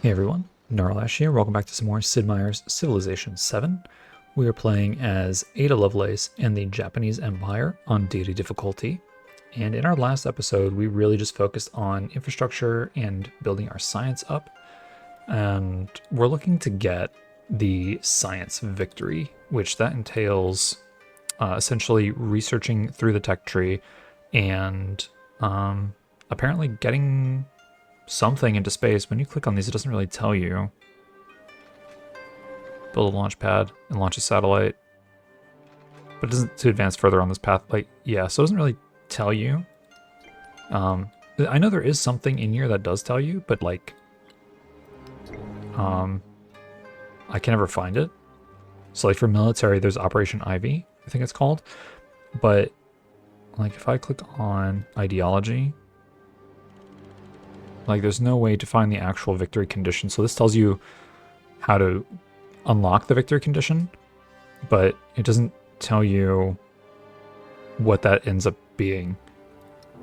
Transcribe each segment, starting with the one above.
Hey everyone, Gnarlash here. Welcome back to some more Sid Meier's Civilization 7. We are playing as Ada Lovelace and the Japanese Empire on Deity difficulty. And in our last episode, we really just focused on infrastructure and building our science up. And we're looking to get the science victory, which that entails essentially researching through the tech tree and apparently getting something into space. When you click on these, it doesn't really tell you. Build a launch pad and launch a satellite. But it doesn't to advance further on this path. Like, yeah, so it doesn't really tell you. I know there is something in here that does tell you, but like, I can never find it. So like for military, there's Operation Ivy, I think it's called. But like if I click on ideology, like there's no way to find the actual victory condition. So this tells you how to unlock the victory condition, but it doesn't tell you what that ends up being.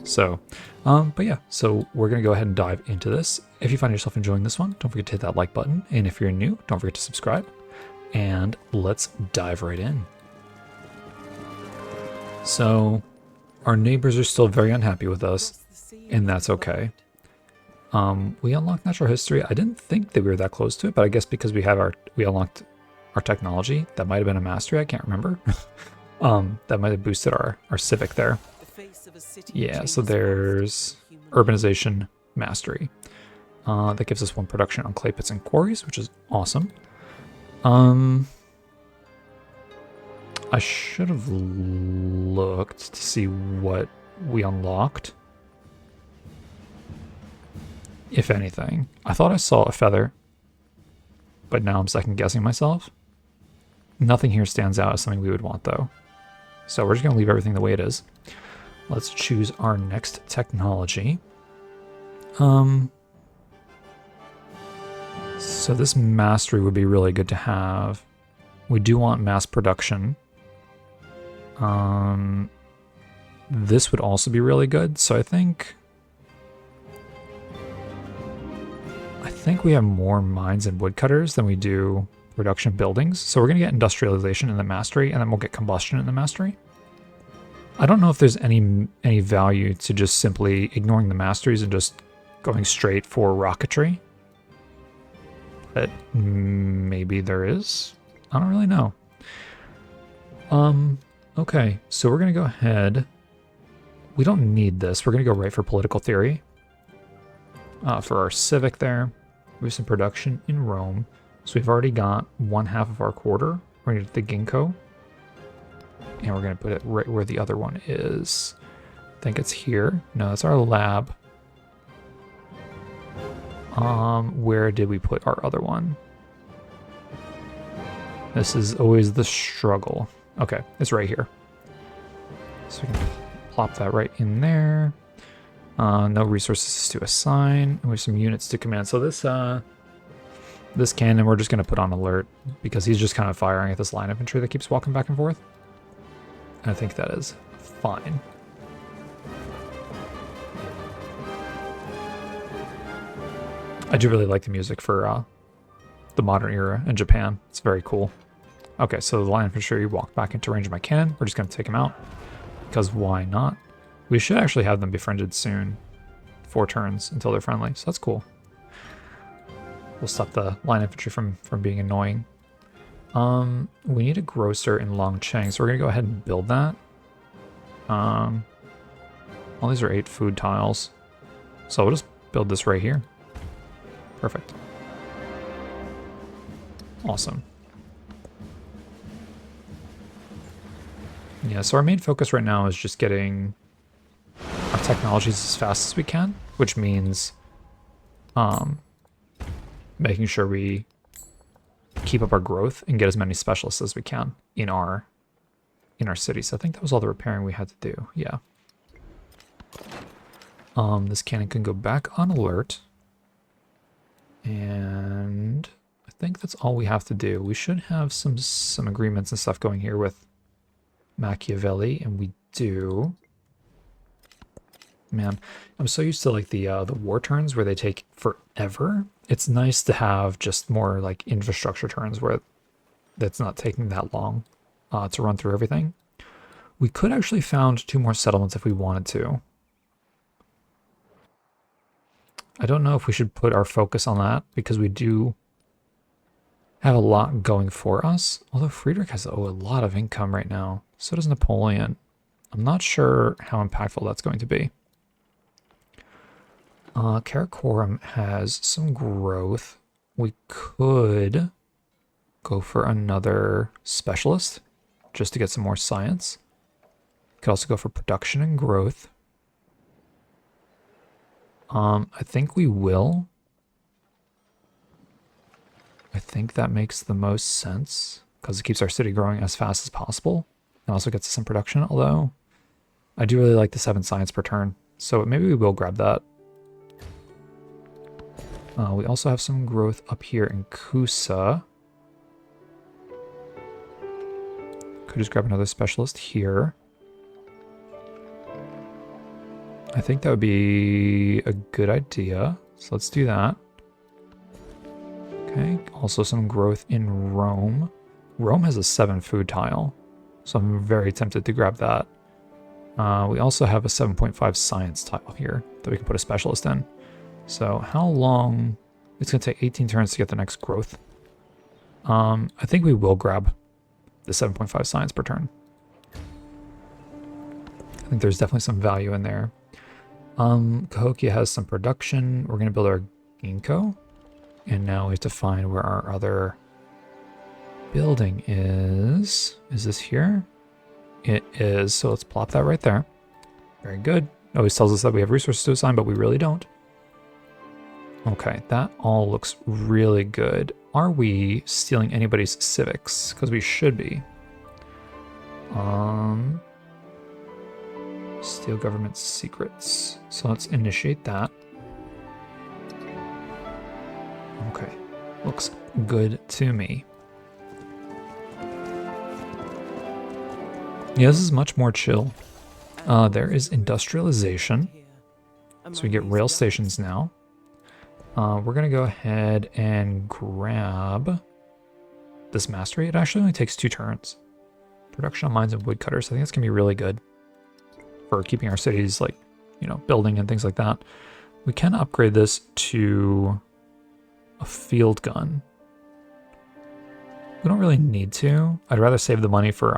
So, but yeah, so we're going to go ahead and dive into this. If you find yourself enjoying this one, don't forget to hit that like button. And if you're new, don't forget to subscribe. And let's dive right in. So our neighbors are still very unhappy with us, and that's okay. We unlocked natural history. I didn't think that we were that close to it, but I guess because we unlocked our technology, that might have been a mastery. I can't remember. That might have boosted our civic there. Yeah, so there's urbanization mastery. That gives us 1 production on clay pits and quarries, which is awesome. I should have looked to see what we unlocked. If anything. I thought I saw a feather, but now I'm second guessing myself. Nothing here stands out as something we would want though. So we're just going to leave everything the way it is. Let's choose our next technology. So this mastery would be really good to have. We do want mass production. This would also be really good. So I think we have more mines and woodcutters than we do production buildings. So we're going to get industrialization in the mastery, and then we'll get combustion in the mastery. I don't know if there's any value to just simply ignoring the masteries and just going straight for rocketry. But maybe there is. I don't really know. Okay, so we're going to go ahead. We don't need this. We're going to go right for political theory. For our civic there. We have some production in Rome. So we've already got 1/2 of our quarter. We're going to get the ginkgo. And we're going to put it right where the other one is. I think it's here. No, it's our lab. Where did we put our other one? This is always the struggle. Okay, it's right here. So we can plop that right in there. No resources to assign. We have some units to command. So this cannon we're just going to put on alert because he's just kind of firing at this line of infantry that keeps walking back and forth. I think that is fine. I do really like the music for the modern era in Japan. It's very cool. Okay, so the line of infantry walked back into range of my cannon. We're just going to take him out because why not? We should actually have them befriended soon. 4 turns until they're friendly, so that's cool. We'll stop the line infantry from being annoying. We need a grocer in Longcheng, so we're gonna go ahead and build that. All these are 8 food tiles, so we'll just build this right here. Perfect. Awesome. Yeah, so our main focus right now is just getting our technologies as fast as we can, which means making sure we keep up our growth and get as many specialists as we can in our city. So I think that was all the repairing we had to do. Yeah. This cannon can go back on alert. And I think that's all we have to do. We should have some agreements and stuff going here with Machiavelli, and we do. Man, I'm so used to like the war turns where they take forever. It's nice to have just more like infrastructure turns where that's not taking that long to run through everything. We could actually found 2 more settlements if we wanted to. I don't know if we should put our focus on that because we do have a lot going for us. Although Friedrich has a lot of income right now. So does Napoleon. I'm not sure how impactful that's going to be. Karakorum has some growth. We could go for another specialist just to get some more science. Could also go for production and growth. I think we will. I think that makes the most sense because it keeps our city growing as fast as possible and also gets us some production, although I do really like the 7 science per turn, so maybe we will grab that. We also have some growth up here in Kusa. Could just grab another specialist here. I think that would be a good idea, so let's do that. Okay, also some growth in Rome. Rome has a 7 food tile, so I'm very tempted to grab that. We also have a 7.5 science tile here that we can put a specialist in. So how long? It's going to take 18 turns to get the next growth. I think we will grab the 7.5 science per turn. I think there's definitely some value in there. Cahokia has some production. We're going to build our ginkgo. And now we have to find where our other building is. Is this here? It is. So let's plop that right there. Very good. It always tells us that we have resources to assign, but we really don't. Okay, that all looks really good. Are we stealing anybody's civics? Because we should be. Steal government secrets. So let's initiate that. Okay, looks good to me. Yeah, this is much more chill. There is industrialization. So we get rail stations now. We're going to go ahead and grab this mastery. It actually only takes 2 turns. Production of mines and woodcutters. I think that's going to be really good for keeping our cities, like, you know, building and things like that. We can upgrade this to a field gun. We don't really need to. I'd rather save the money for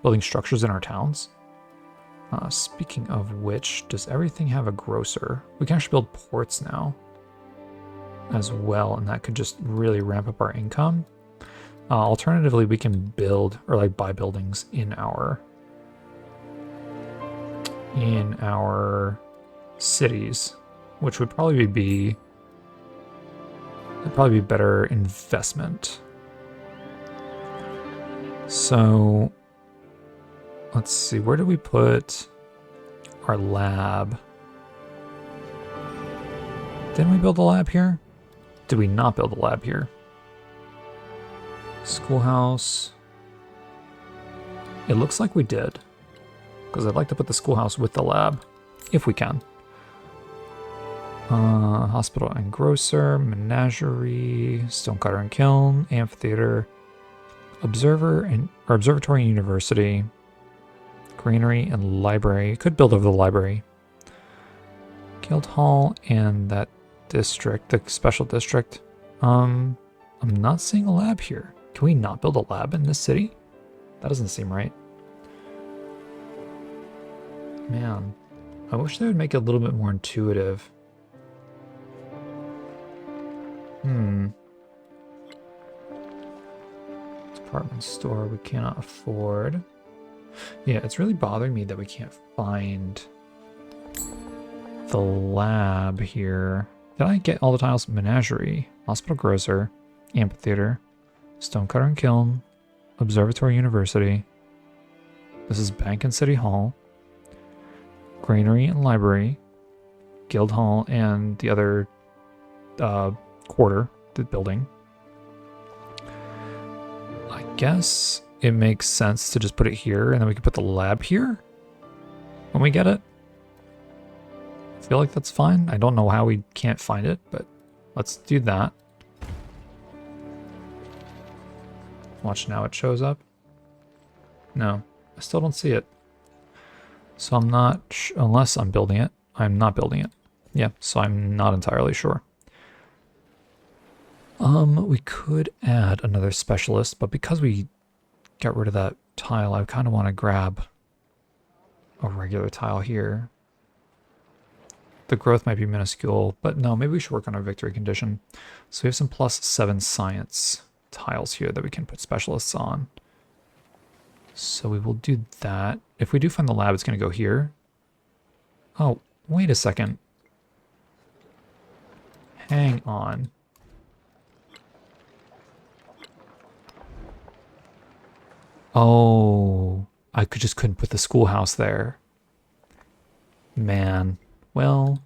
building structures in our towns. Speaking of which, does everything have a grocer? We can actually build ports now as well, and that could just really ramp up our income. Alternatively, we can build or like buy buildings in our cities, which would probably be better investment. So let's see, where do we put our lab? Didn't we build a lab here? Did we not build a lab here? Schoolhouse. It looks like we did, because I'd like to put the schoolhouse with the lab, if we can. Hospital and grocer, menagerie, stonecutter and kiln, amphitheater, observatory and university, granary and library. You could build over the library. Guild hall and that district, the special district. I'm not seeing a lab here. Can we not build a lab in this city? That doesn't seem right. Man, I wish they would make it a little bit more intuitive. Department store we cannot afford. Yeah, it's really bothering me that we can't find the lab here. Did I get all the tiles? Menagerie, hospital, grocer, amphitheater, stonecutter and kiln, observatory, university. This is bank and city hall, granary and library, guild hall, and the other quarter, the building. I guess it makes sense to just put it here, and then we can put the lab here when we get it. feel like that's fine. I don't know how we can't find it, but let's do that. Watch now it shows up. No, I still don't see it. So I'm not, unless I'm building it. I'm not building it. Yeah, so I'm not entirely sure. We could add another specialist, but because we got rid of that tile, I kind of want to grab a regular tile here. The growth might be minuscule, but no, maybe we should work on our victory condition. So we have some +7 science tiles here that we can put specialists on. So we will do that. If we do find the lab, it's going to go here. Oh, wait a second. Hang on. Oh, I just couldn't put the schoolhouse there. Man, well,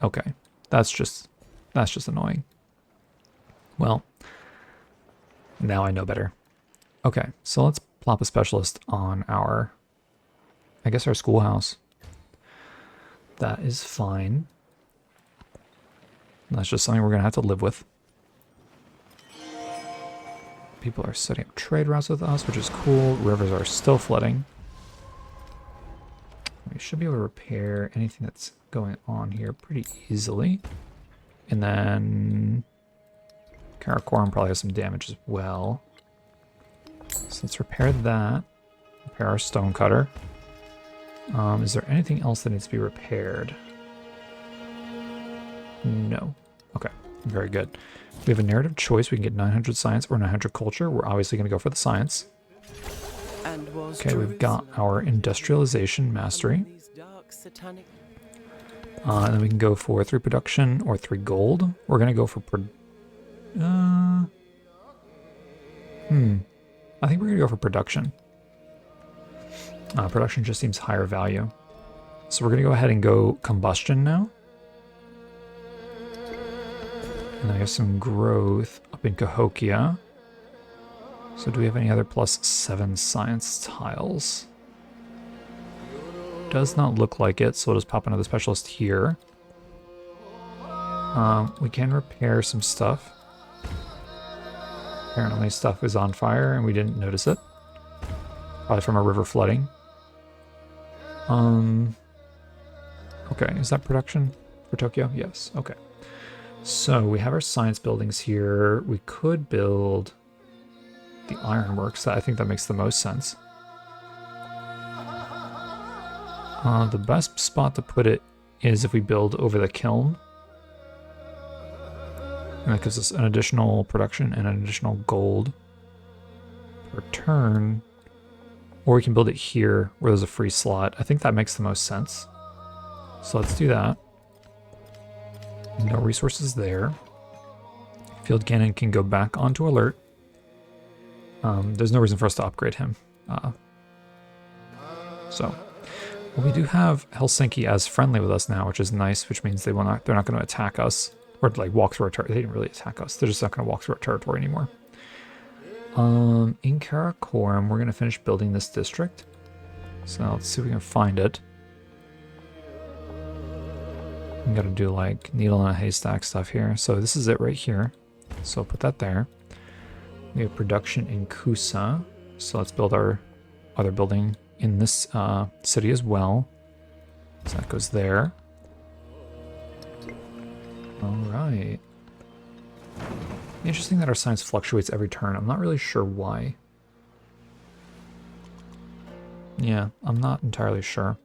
okay. That's just annoying. Well, now I know better. Okay, so let's plop a specialist on our, I guess, our schoolhouse. That is fine. That's just something we're going to have to live with. People are setting up trade routes with us, which is cool. Rivers are still flooding. We should be able to repair anything that's going on here pretty easily. And then Karakoram probably has some damage as well. So let's repair that. Repair our stonecutter. Is there anything else that needs to be repaired? No. Okay, very good. We have a narrative choice. We can get 900 science or 900 culture. We're obviously going to go for the science. Okay, we've got our industrialization mastery. And then we can go for 3 production or 3 gold. We're going to go for... I think we're going to go for production. Production just seems higher value. So we're going to go ahead and go combustion now. And I have some growth up in Cahokia. So do we have any other +7 science tiles? Does not look like it, so we'll just pop another specialist here. We can repair some stuff. Apparently stuff is on fire and we didn't notice it. Probably from a river flooding. Okay, is that production for Tokyo? Yes, okay. So we have our science buildings here. We could build the ironworks. I think that makes the most sense. The best spot to put it is if we build over the kiln. And that gives us an additional production and an additional gold per turn. Or we can build it here where there's a free slot. I think that makes the most sense. So let's do that. No resources there. Field cannon can go back onto alert. There's no reason for us to upgrade him. Well, we do have Helsinki as friendly with us now, which is nice, which means they're not going to attack us or like walk through our territory. They didn't really attack us. They're just not going to walk through our territory anymore. In Karakoram, we're going to finish building this district. So let's see if we can find it. We got to do like needle in a haystack stuff here. So this is it right here. So put that there. We have production in Kusa. So let's build our other building in this city as well. So that goes there. All right. Interesting that our science fluctuates every turn. I'm not really sure why. Yeah, I'm not entirely sure.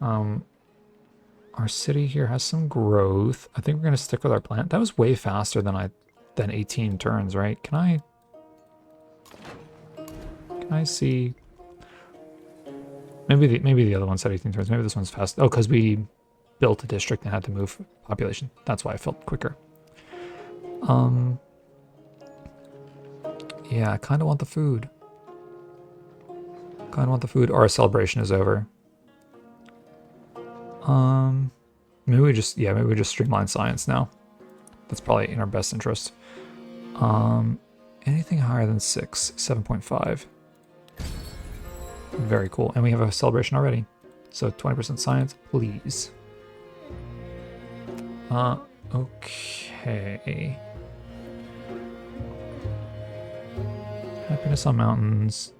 Our city here has some growth. I think we're going to stick with our plan. That was way faster than 18 turns, right? Can I see? Maybe the other one said 18 turns. Maybe this one's fast. Oh, because we built a district and had to move population. That's why I felt quicker. Yeah, I kind of want the food. Or our celebration is over. Maybe we just streamline science now. That's probably in our best interest. Anything higher than 6, 7.5. Very cool. And we have a celebration already. So 20% science, please. Okay. Happiness on mountains.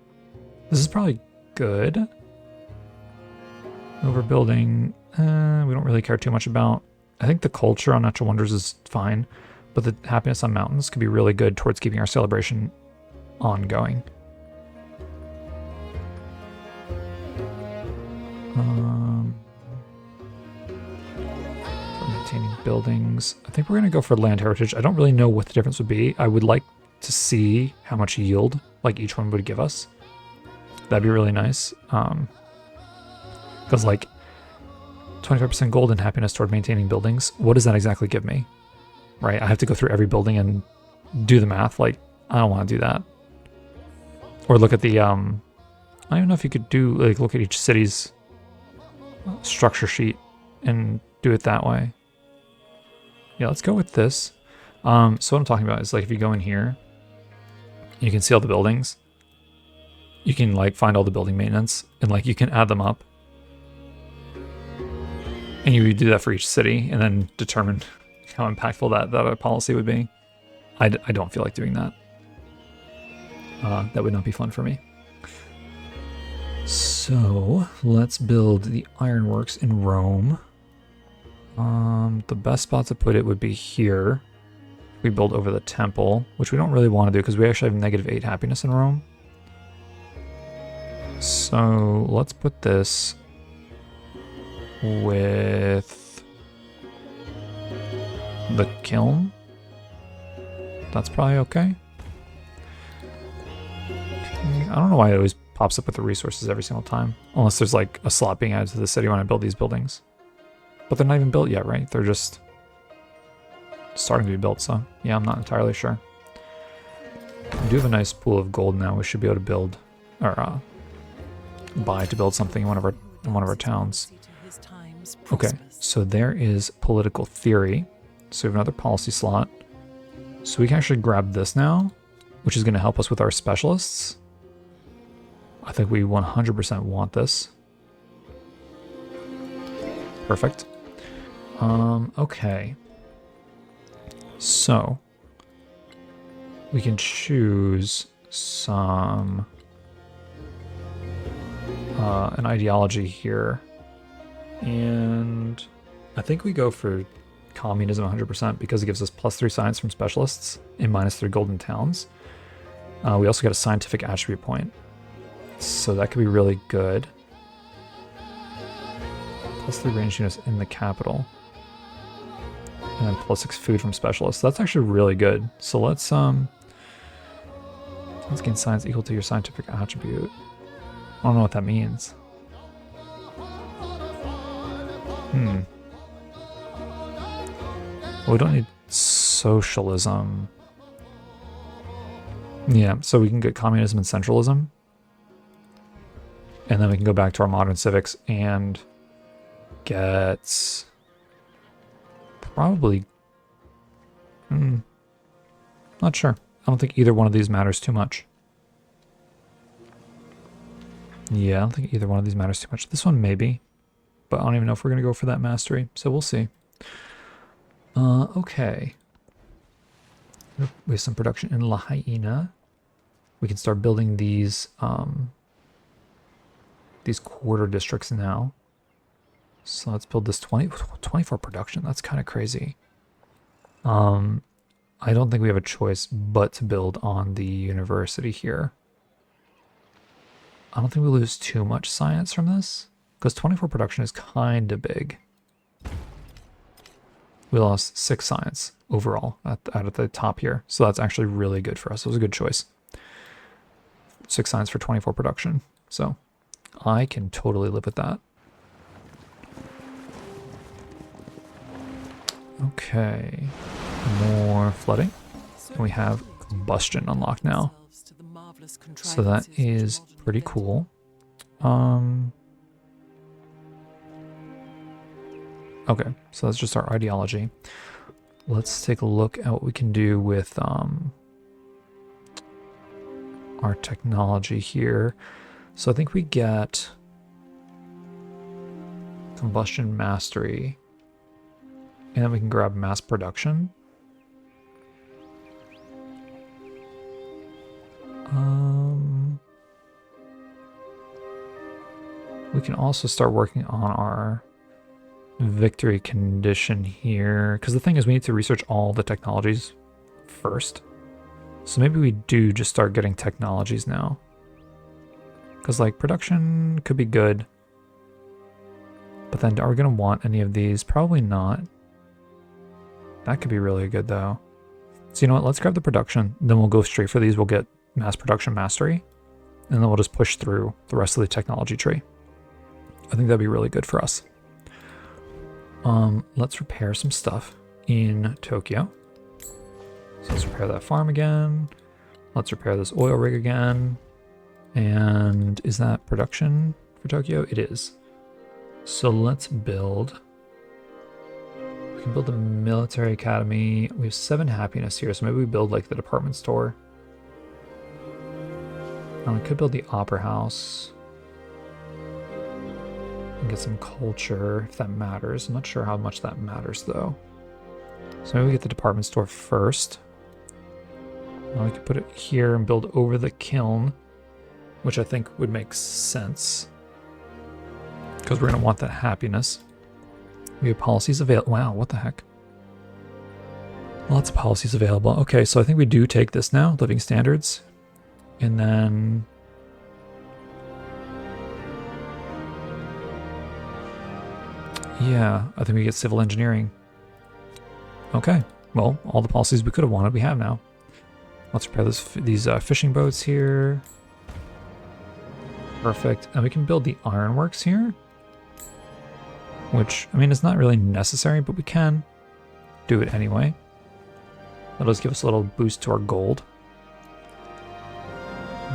This is probably good. Overbuilding, we don't really care too much about. I think the culture on Natural Wonders is fine, but the happiness on mountains could be really good towards keeping our celebration ongoing. For maintaining buildings, I think we're going to go for land heritage. I don't really know what the difference would be. I would like to see how much yield like each one would give us. That'd be really nice. Because like 25% gold and happiness toward maintaining buildings, what does that exactly give me? Right? I have to go through every building and do the math. Like, I don't want to do that. Or look at the, I don't even know if you could do, like, look at each city's structure sheet and do it that way. Yeah, let's go with this. So what I'm talking about is, like, if you go in here, you can see all the buildings. You can, like, find all the building maintenance, and, like, you can add them up. And you do that for each city, and then determine how impactful that policy would be. I don't feel like doing that. That would not be fun for me. So, let's build the ironworks in Rome. The best spot to put it would be here. We build over the temple, which we don't really want to do because we actually have -8 happiness in Rome. So, let's put this with the kiln. That's probably okay. I don't know why it always pops up with the resources every single time. Unless there's like a slot being added to the city when I build these buildings. But they're not even built yet, right? They're just starting to be built, so yeah, I'm not entirely sure. We do have a nice pool of gold now. We should be able to build, or buy to build something in one of our towns. Okay, so there is political theory. So we have another policy slot. So we can actually grab this now, which is going to help us with our specialists. I think we 100% want this. Perfect. Okay. So we can choose some an ideology here. And I think we go for communism 100% because it gives us +3 science from specialists and -3 golden towns. We also get a scientific attribute point. So that could be really good. +3 range units in the capital. And then +6 food from specialists. That's actually really good. So let's gain science equal to your scientific attribute. I don't know what that means. Well, we don't need socialism. Yeah, so we can get communism and centralism. And then we can go back to our modern civics and get probably, not sure. I don't think either one of these matters too much. Yeah, I don't think either one of these matters too much. This one maybe, but I don't even know if we're going to go for that mastery, so we'll see. Okay. We have some production in Lahaina. We can start building these quarter districts now. So let's build this 24 production. That's kind of crazy. I don't think we have a choice but to build on the university here. I don't think we lose too much science from this, because 24 production is kind of big. We lost 6 science overall out at the top here, so that's actually really good for us. It was a good choice. 6 science for 24 production, so I can totally live with that. Okay, more flooding. And we have combustion unlocked now. So that is pretty cool. Okay, so that's just our ideology. Let's take a look at what we can do with our technology here. So I think we get combustion mastery. And then we can grab mass production. We can also start working on our victory condition here. Because the thing is, we need to research all the technologies first. So maybe we do just start getting technologies now. Because, like, production could be good. But then are we going to want any of these? Probably not. That could be really good, though. So you know what? Let's grab the production. Then we'll go straight for these. We'll get mass production mastery. And then we'll just push through the rest of the technology tree. I think that'd be really good for us. Let's repair some stuff in Tokyo. So let's repair that farm again. Let's repair this oil rig again. And is that production for Tokyo? It is. So let's build. We can build a military academy. We have 7 happiness here, so maybe we build like the department store. We could build the opera house. And get some culture if that matters. I'm not sure how much that matters though. So maybe we get the department store first. We could put it here and build over the kiln, which I think would make sense. Because we're going to want that happiness. We have policies available. Wow, what the heck? Lots of policies available. Okay, so I think we do take this now, living standards. And then... yeah, I think we get civil engineering. Okay, well, all the policies we could have wanted, we have now. Let's repair these fishing boats here. Perfect. And we can build the ironworks here. Which, I mean, it's not really necessary, but we can do it anyway. That'll just give us a little boost to our gold.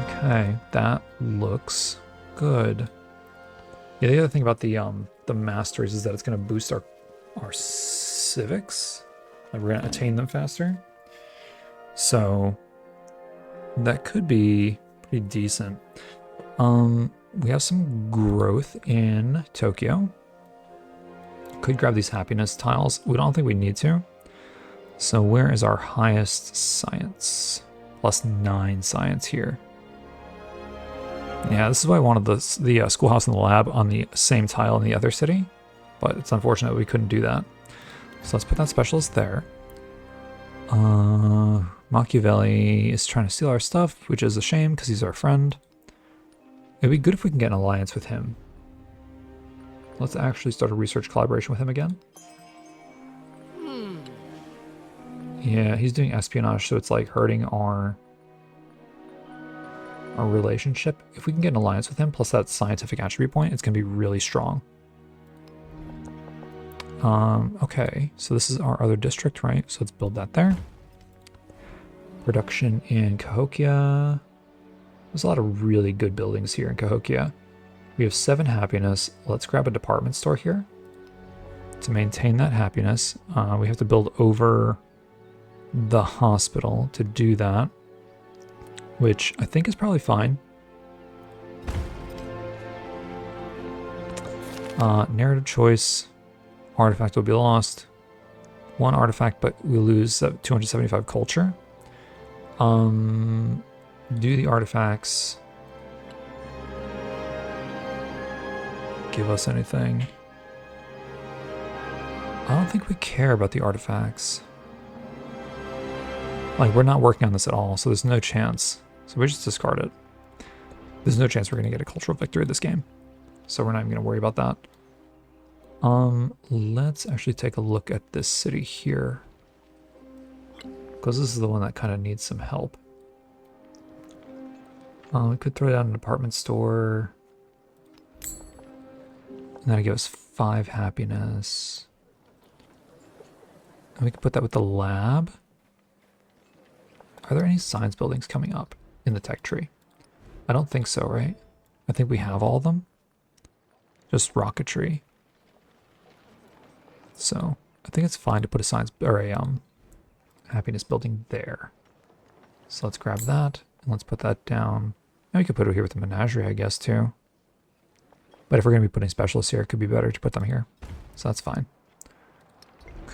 Okay, that looks good. Yeah, the other thing about the masteries is that it's going to boost our civics. Like, we're going to attain them faster. So that could be pretty decent. We have some growth in Tokyo. Could grab these happiness tiles. We don't think we need to. So where is our highest science? +9 science here. Yeah, this is why I wanted the schoolhouse and the lab on the same tile in the other city. But it's unfortunate we couldn't do that. So let's put that specialist there. Machiavelli is trying to steal our stuff, which is a shame because he's our friend. It'd be good if we can get an alliance with him. Let's actually start a research collaboration with him again. Yeah, he's doing espionage, so it's like hurting our relationship. If we can get an alliance with him, plus that scientific attribute point, it's going to be really strong. Okay, so this is our other district, right? So let's build that there. Production in Cahokia. There's a lot of really good buildings here in Cahokia. We have 7 happiness. Let's grab a department store here. To maintain that happiness, we have to build over the hospital to do that, which I think is probably fine. Narrative choice. Artifact will be lost. 1 artifact, but we lose 275 culture. Do the artifacts give us anything? I don't think we care about the artifacts. Like, we're not working on this at all, so there's no chance. So we just discard it. There's no chance we're going to get a cultural victory this game. So we're not even going to worry about that. Let's actually take a look at this city here. Because this is the one that kind of needs some help. We could throw down an department store. And that'll give us 5 happiness. And we can put that with the lab. Are there any science buildings coming up in the tech tree? I don't think so, right? I think we have all of them. Just rocketry. So I think it's fine to put a science or a happiness building there. So let's grab that and let's put that down. And we could put it here with the menagerie, I guess, too. But if we're going to be putting specialists here, it could be better to put them here. So that's fine.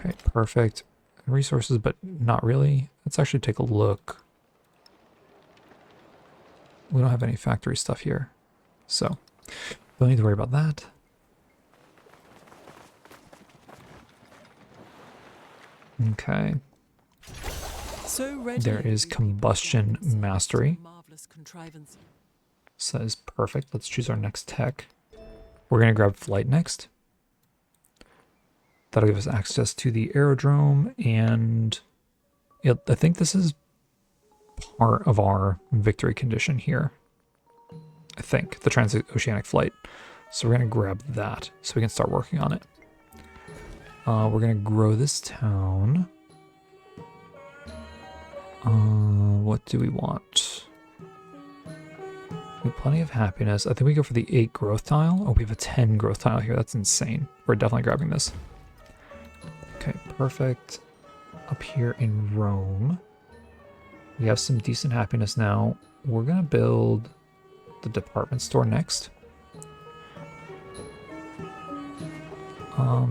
Okay, perfect. Resources, but not really. Let's actually take a look. We don't have any factory stuff here, so don't need to worry about that. Okay. So ready, There is combustion mastery. Says perfect. Let's choose our next tech. We're going to grab flight next. That'll give us access to the aerodrome, and I think this is part of our victory condition here. I think, the transoceanic flight. So we're going to grab that so we can start working on it. We're going to grow this town. What do we want? We have plenty of happiness. I think we go for the 8 growth tile. Oh, we have a 10 growth tile here. That's insane. We're definitely grabbing this. Okay, perfect. Up here in Rome, we have some decent happiness now. We're going to build the department store next.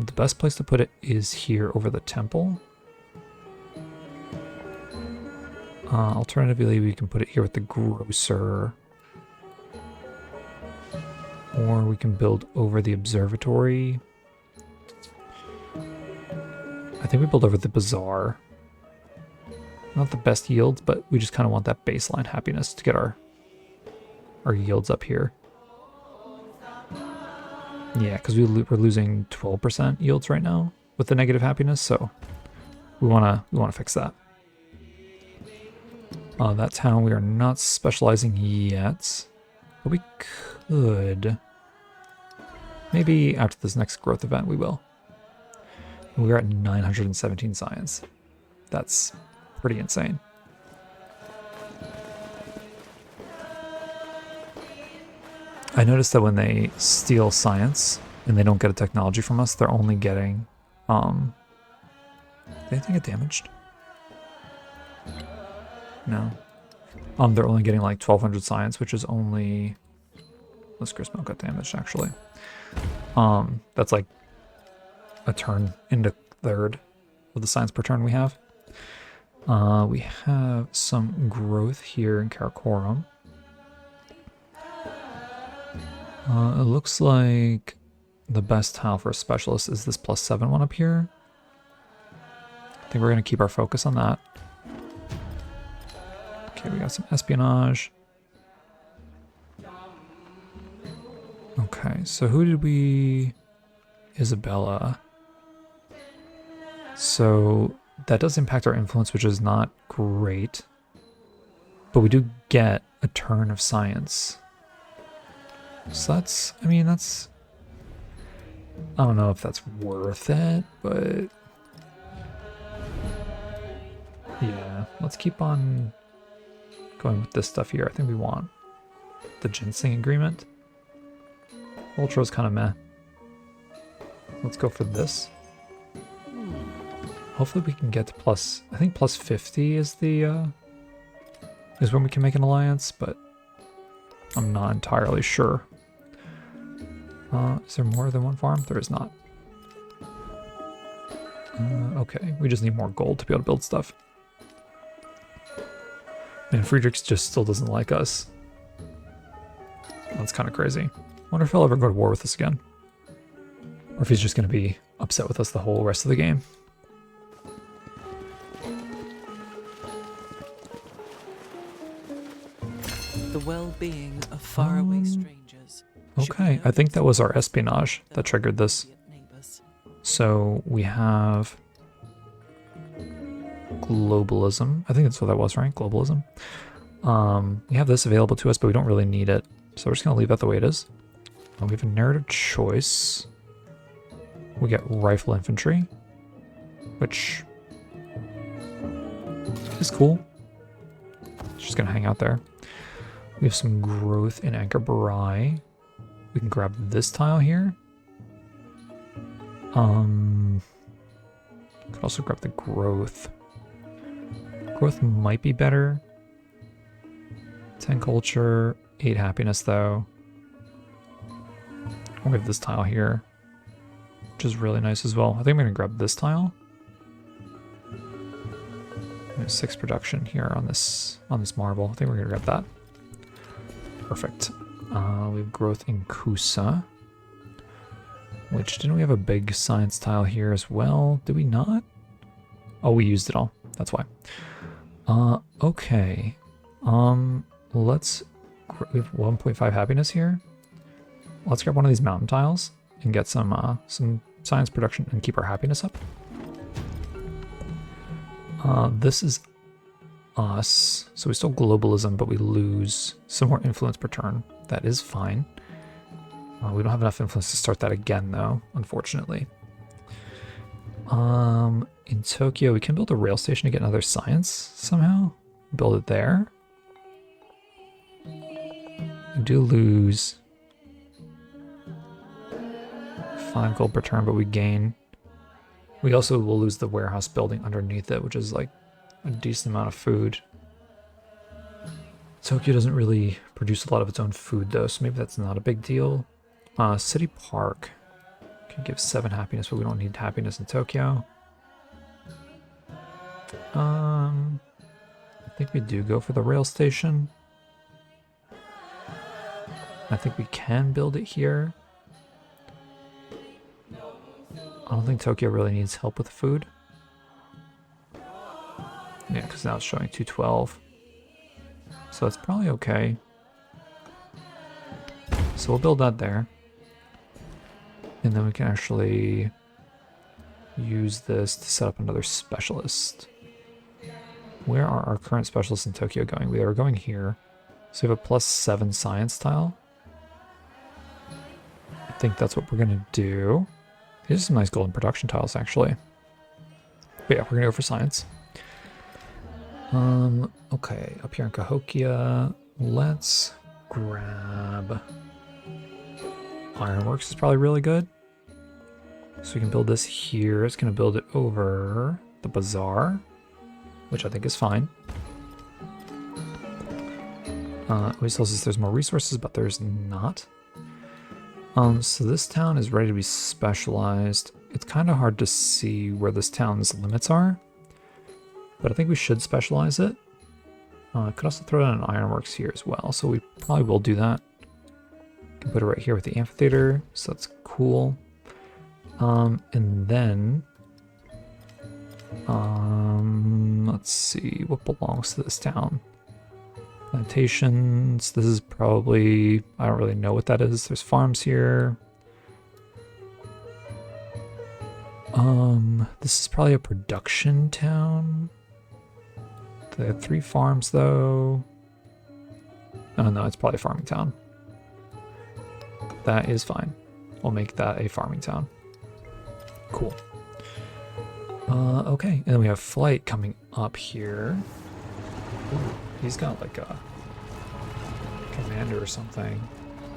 The best place to put it is here over the temple. Alternatively, we can put it here with the grocer. Or we can build over the observatory. I think we build over the bazaar. Not the best yields, but we just kind of want that baseline happiness to get our yields up here. Yeah, because we're losing 12% yields right now with the negative happiness, so we wanna fix that. That town we are not specializing yet, but we could. Maybe after this next growth event we will. We're at 917 science. That's pretty insane. I noticed that when they steal science and they don't get a technology from us, they're only getting, did anything get damaged? No. They're only getting like 1200 science, which is only, this grist mill got damaged actually. That's like a turn into third of the science per turn we have. We have some growth here in Karakorum. It looks like the best tile for a specialist is this +7 one up here. I think we're going to keep our focus on that. Okay, we got some espionage. Okay, so who did we... Isabella. So that does impact our influence, which is not great. But we do get a turn of science. So that's, I mean, that's... I don't know if that's worth it, but... yeah, let's keep on going with this stuff here. I think we want the ginseng agreement. Ultra's kind of meh. Let's go for this. Hopefully we can get to plus, I think plus 50 is the, is when we can make an alliance, but I'm not entirely sure. Is there more than one farm? There is not. Okay, we just need more gold to be able to build stuff. Man, Friedrichs just still doesn't like us. That's kind of crazy. Wonder if he'll ever go to war with us again. Or if he's just going to be upset with us the whole rest of the game. The well-being of faraway strangers. Okay, I think that was our espionage that triggered this. So we have globalism. I think that's what that was, right? Globalism. We have this available to us, but we don't really need it. So we're just going to leave that the way it is. We have a narrative choice. We get rifle infantry, which is cool. It's just going to hang out there. We have some growth in Anchor Barai. We can grab this tile here. Could also grab the growth. Growth might be better. 10 culture, 8 happiness though. We have this tile here, which is really nice as well. I think I'm gonna grab this tile 6 production here on this marble. I think we're gonna grab that. Perfect. We have growth in Kusa. Which, didn't we have a big science tile here as well? Did we not? Oh, we used it all. That's why. Okay. Let's... We have 1.5 happiness here. Let's grab one of these mountain tiles and get some science production and keep our happiness up. This is us. So we still globalism, but we lose some more influence per turn. That is fine. We don't have enough influence to start that again, though, unfortunately. In Tokyo, we can build a rail station to get another science somehow. Build it there. We do lose 5 gold per turn, but we gain. We also will lose the warehouse building underneath it, which is like a decent amount of food. Tokyo doesn't really produce a lot of its own food, though, so maybe that's not a big deal. City Park can give 7 happiness, but we don't need happiness in Tokyo. I think we do go for the rail station. I think we can build it here. I don't think Tokyo really needs help with food. Yeah, because now it's showing 212. So that's probably okay. So we'll build that there. And then we can actually use this to set up another specialist. Where are our current specialists in Tokyo going? We are going here. So we have a +7 science tile. I think that's what we're going to do. These are some nice golden production tiles, actually. But yeah, we're going to go for science. Okay, up here in Cahokia, let's grab... Ironworks is probably really good. So we can build this here. It's going to build it over the bazaar, which I think is fine. It always tells us there's more resources, but there's not. So this town is ready to be specialized. It's kind of hard to see where this town's limits are, but I think we should specialize it. I could also throw in an ironworks here as well, so we probably will do that. Can put it right here with the amphitheater, so that's cool. And then, let's see, what belongs to this town? Plantations, this is probably, I don't really know what that is. There's farms here. This is probably a production town. They have 3 farms though. Oh no, it's probably a farming town. That is fine. We'll make that a farming town. Cool. Okay, and then we have Flight coming up here. Ooh, he's got like a commander or something.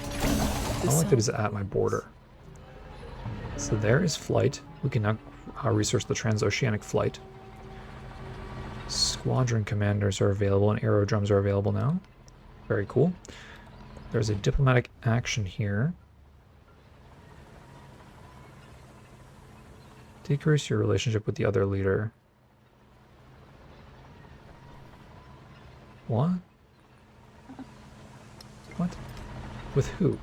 I don't like that he's at my border. So there is Flight. We can now research the transoceanic flight. Squadron commanders are available and aerodromes are available now. Very cool. There's a diplomatic action here. Decrease your relationship with the other leader. What? What? With who?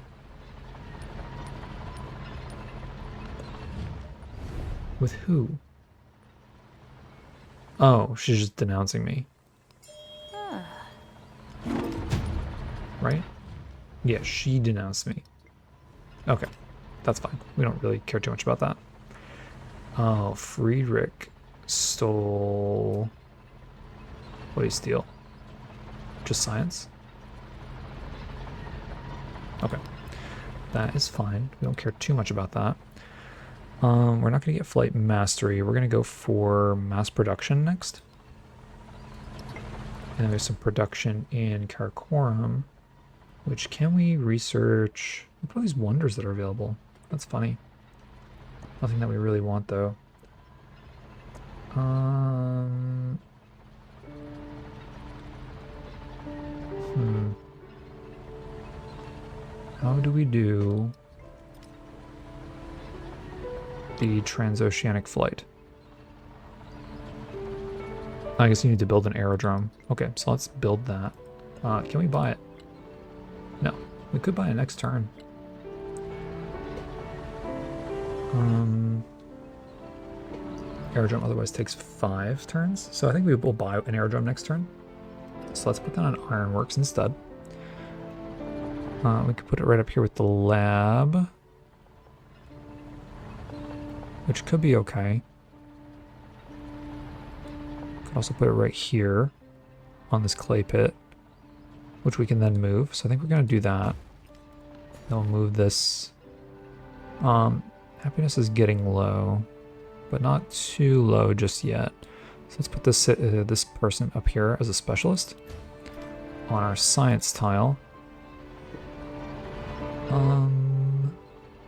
With who? Oh, she's just denouncing me. Right? Yeah, she denounced me. Okay, that's fine. We don't really care too much about that. Oh, Friedrich stole... What did he steal? Just science? Okay. That is fine. We don't care too much about that. We're not going to get flight mastery. We're going to go for mass production next. And then there's some production in Karakoram. Which, can we research? Look at all these wonders that are available. That's funny. Nothing that we really want, though. How do we do the transoceanic flight? I guess you need to build an aerodrome. Okay, so let's build that. Can we buy it? No, we could buy it next turn. Aerodrome otherwise takes 5 turns, so I think we will buy an aerodrome next turn. So let's put that on Ironworks instead. We could put it right up here with the lab, which could be okay. Could also put it right here on this clay pit, which we can then move. So I think we're going to do that. Then we'll move this. Happiness is getting low, but not too low just yet. So let's put this this person up here as a specialist on our science tile.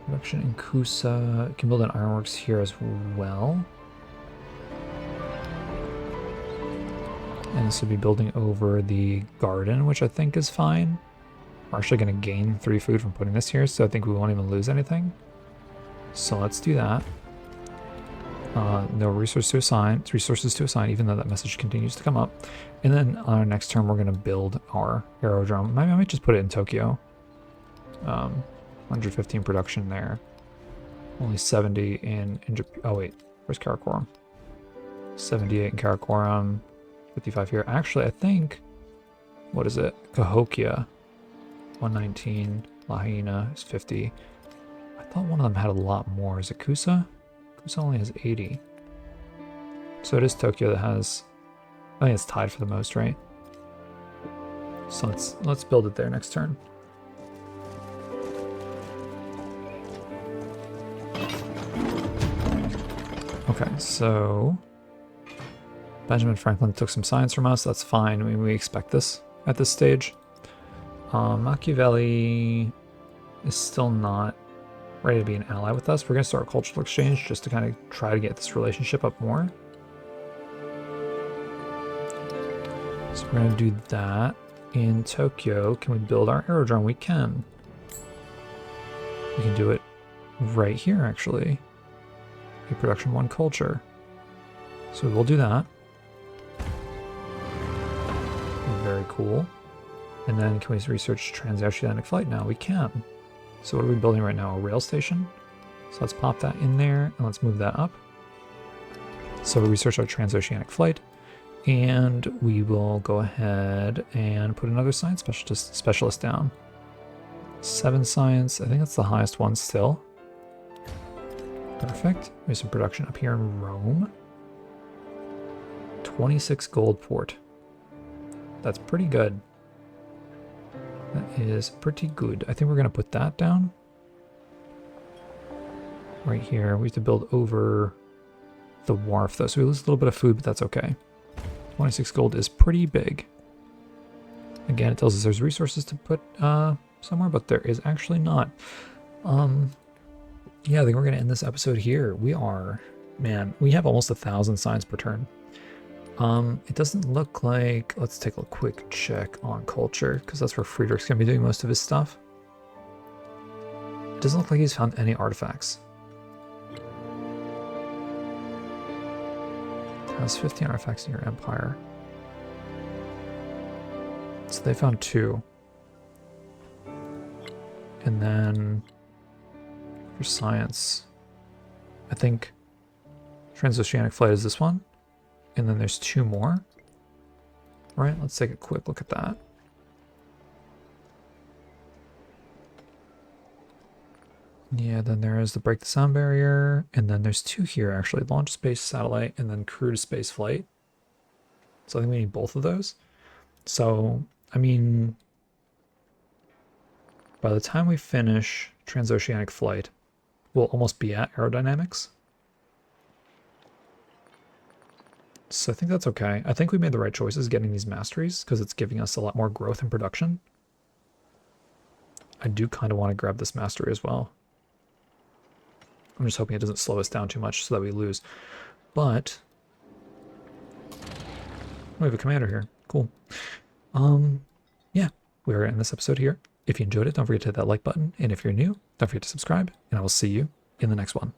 Production in Kusa. Can build an ironworks here as well. And this would be building over the garden, which I think is fine. We're actually going to gain 3 food from putting this here, so I think we won't even lose anything. So let's do that. No resources to assign, even though that message continues to come up. And then on our next turn, we're going to build our aerodrome. Maybe I might just put it in Tokyo. 115 production there. Only 70 in Japan. Oh wait, where's Karakoram? 78 in Karakoram. 55 here. Actually, I think, what is it? Cahokia, 119. Lahaina is 50. I thought one of them had a lot more. Is it Kusa? Kusa only has 80. So it is Tokyo that has, I think it's tied for the most, right? So let's build it there next turn. Okay, so Benjamin Franklin took some science from us. That's fine. I mean, we expect this at this stage. Machiavelli is still not ready to be an ally with us. We're going to start a cultural exchange just to kind of try to get this relationship up more. So we're going to do that. In Tokyo, can we build our aerodrome? We can. We can do it right here, actually. Okay, production 1 culture. So we'll do that. Very cool. And then can we research transoceanic flight now? We can. So what are we building right now? A rail station? So let's pop that in there and let's move that up. So we research our transoceanic flight, and we will go ahead and put another science specialist down. 7 science. I think that's the highest one still. Perfect. We have some production up here in Rome. 26 gold port. That's pretty good. That is pretty good. I think we're going to put that down. Right here. We have to build over the wharf though, so we lose a little bit of food, but that's okay. 26 gold is pretty big. Again, it tells us there's resources to put somewhere, but there is actually not. Yeah, I think we're going to end this episode here. We are, man, we have almost 1,000 signs per turn. It doesn't look like, let's take a quick check on culture, because that's where Friedrich's going to be doing most of his stuff. It doesn't look like he's found any artifacts. It has 15 artifacts in your empire. So they found 2. And then for science, I think transoceanic flight is this one. And then there's 2 more. All right, let's take a quick look at that. Yeah, then there is the break the sound barrier. And then there's 2 here, actually. Launch space satellite and then crew to space flight. So I think we need both of those. So, I mean, by the time we finish transoceanic flight, we'll almost be at aerodynamics. So I think that's okay. I think we made the right choices getting these masteries because it's giving us a lot more growth in production. I do kind of want to grab this mastery as well. I'm just hoping it doesn't slow us down too much so that we lose. But we have a commander here. Cool. Yeah, we're in this episode here. If you enjoyed it, don't forget to hit that like button. And if you're new, don't forget to subscribe. And I will see you in the next one.